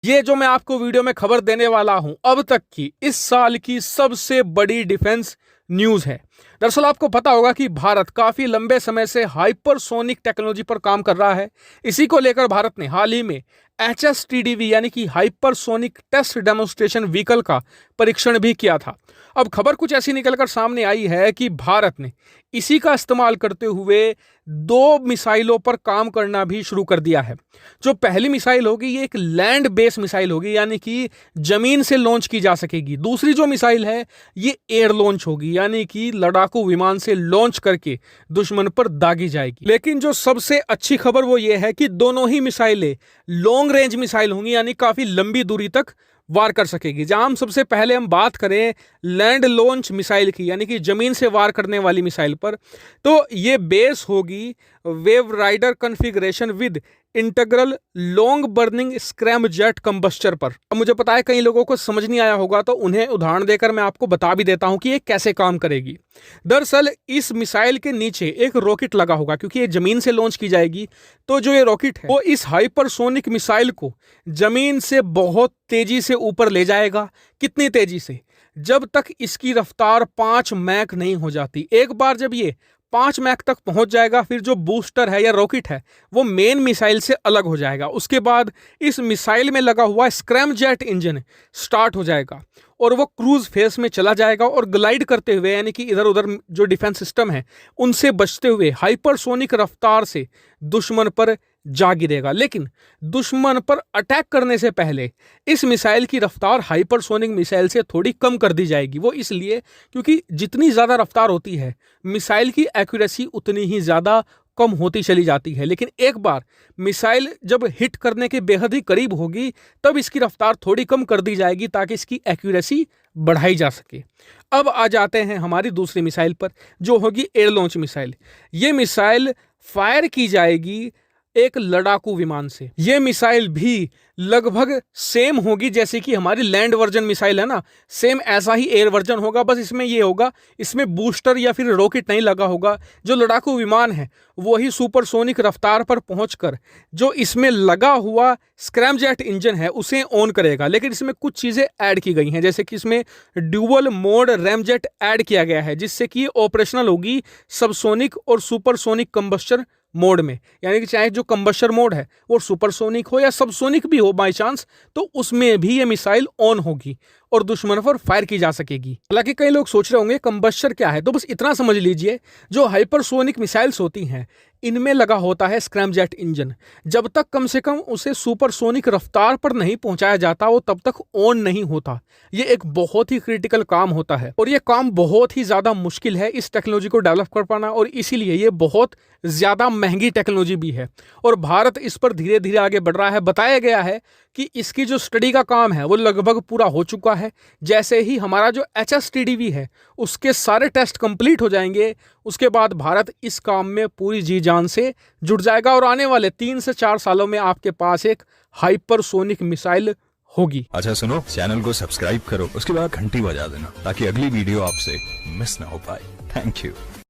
ये जो मैं आपको वीडियो में खबर देने वाला हूं अब तक की इस साल की सबसे बड़ी डिफेंस न्यूज है। दरअसल आपको पता होगा कि भारत काफी लंबे समय से हाइपरसोनिक टेक्नोलॉजी पर काम कर रहा है। इसी को लेकर भारत ने हाल ही में HSTDV यानी कि हाइपरसोनिक टेस्ट डेमोन्स्ट्रेशन व्हीकल का परीक्षण भी किया था। अब खबर कुछ ऐसी निकलकर सामने आई है कि भारत ने इसी का इस्तेमाल करते हुए 2 मिसाइलों पर काम करना भी शुरू कर दिया है। जो पहली मिसाइल होगी ये एक लैंड बेस मिसाइल होगी, यानी कि जमीन से लॉन्च की जा सकेगी। दूसरी जो मिसाइल है ये एयर लॉन्च होगी, यानी कि लड़ाकू विमान से लॉन्च करके दुश्मन पर दागी जाएगी। लेकिन जो सबसे अच्छी खबर वो ये है कि दोनों ही मिसाइलें लॉन्ग रेंज मिसाइल होंगी, यानी काफी लंबी दूरी तक वार कर सकेगी। जहां हम सबसे पहले हम बात करें लैंड लॉन्च मिसाइल की, यानी कि जमीन से वार करने वाली मिसाइल पर, तो ये बेस होगी wave rider configuration with integral long burning scramjet combustor पर। अब मुझे पता है कई लोगों को समझ नहीं आया होगा, तो उन्हें उदाहरण देकर मैं आपको बता भी देता हूं कि ये कैसे काम करेगी। दरअसल इस मिसाइल के नीचे एक रॉकेट लगा होगा, क्योंकि ये जमीन से लॉन्च की जाएगी। तो जो ये रॉकेट है वो इस हाइपरसोनिक मिसाइल को जमीन से बहुत तेजी से ऊपर ले जाएगा। कितनी तेजी से? जब तक इसकी रफ्तार 5 मैक नहीं हो जाती। एक बार जब ये 5 मैक तक पहुंच जाएगा, फिर जो बूस्टर है या रॉकेट है वो मेन मिसाइल से अलग हो जाएगा। उसके बाद इस मिसाइल में लगा हुआ स्क्रैम जेट इंजन स्टार्ट हो जाएगा और वो क्रूज फेस में चला जाएगा और ग्लाइड करते हुए, यानी कि इधर उधर जो डिफेंस सिस्टम है उनसे बचते हुए हाइपरसोनिक रफ्तार से दुश्मन पर जा गिरेगा। लेकिन दुश्मन पर अटैक करने से पहले इस मिसाइल की रफ्तार हाइपरसोनिक मिसाइल से थोड़ी कम कर दी जाएगी। वो इसलिए क्योंकि जितनी ज़्यादा रफ्तार होती है मिसाइल की एक्यूरेसी उतनी ही ज़्यादा कम होती चली जाती है। लेकिन एक बार मिसाइल जब हिट करने के बेहद ही करीब होगी तब इसकी रफ्तार थोड़ी कम कर दी जाएगी ताकि इसकी एक्यूरेसी बढ़ाई जा सके। अब आ जाते हैं हमारी दूसरी मिसाइल पर, जो होगी एयर लॉन्च मिसाइल। ये मिसाइल फायर की जाएगी एक लड़ाकू विमान से। यह मिसाइल भी लगभग सेम होगी जैसे कि हमारी लैंड वर्जन मिसाइल है ना, सेम ऐसा ही एयर वर्जन होगा। बस इसमें यह होगा, इसमें बूस्टर या फिर रॉकेट नहीं लगा होगा। जो लड़ाकू विमान है वही सुपरसोनिक रफ्तार पर पहुंचकर जो इसमें लगा हुआ स्क्रैम जेट इंजन है उसे ऑन करेगा। लेकिन इसमें कुछ चीजें ऐड की गई हैं, जैसे कि इसमें ड्यूअल मोड रैमजेट ऐड किया गया है, जिससे कि ऑपरेशनल होगी सबसोनिक और सुपरसोनिक कंबस्टर मोड में। यानी कि चाहे जो कंबस्टर मोड है वो सुपरसोनिक हो या सबसोनिक भी हो बाय चांस, तो उसमें भी ये मिसाइल ऑन होगी और दुश्मन पर फायर की जा सकेगी। हालांकि कई लोग सोच रहे होंगे कंबस्टर क्या है, तो बस इतना समझ लीजिए, जो हाइपरसोनिक मिसाइल्स होती हैं इनमें लगा होता है स्क्रैम जेट इंजन। जब तक कम से कम उसे सुपरसोनिक रफ्तार पर नहीं पहुंचाया जाता वो तब तक ऑन नहीं होता। ये एक बहुत ही क्रिटिकल काम होता है और ये काम बहुत ही ज्यादा मुश्किल है इस टेक्नोलॉजी को डेवलप कर पाना, और इसीलिए ये बहुत ज्यादा महंगी टेक्नोलॉजी भी है और भारत इस पर धीरे धीरे आगे बढ़ रहा है। बताया गया है कि इसकी जो स्टडी का काम है वो लगभग पूरा हो चुका है। जैसे ही हमारा जो HSTDV है उसके सारे टेस्ट कंप्लीट हो जाएंगे, उसके बाद भारत इस काम में पूरी जी जान से जुट जाएगा और आने वाले 3 से 4 सालों में आपके पास एक हाइपरसोनिक मिसाइल होगी। अच्छा सुनो, चैनल को सब्सक्राइब करो, उसके बाद घंटी बजा देना ताकि अगली वीडियो आपसे मिस ना हो पाए। Thank you.